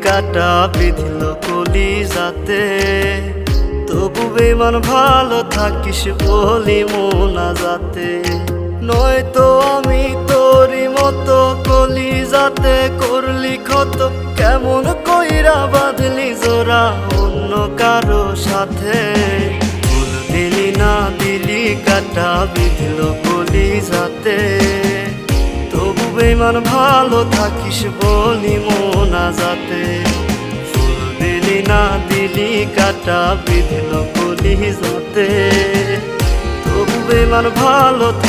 কাটা বিঁধল কলিজাতে, তবু বেমান ভালো থাকিস বলি মোনাজাতে। নয়তো আমি তোরই মতো কলিজাতে করলি ক্ষত, কেমন কইরা বাঁধলি জোড়া অন্য কারো সাথে। ফুল দিলি না দিলি কাটা বিঁধল কলিজাতে, তবু বেমান ভালো থাকিস বলি মোনাজাতে। ফুল দিলি না দিলি কাটা বিঁধল কলিজাতে, তবু বেমান ভালো থাকিস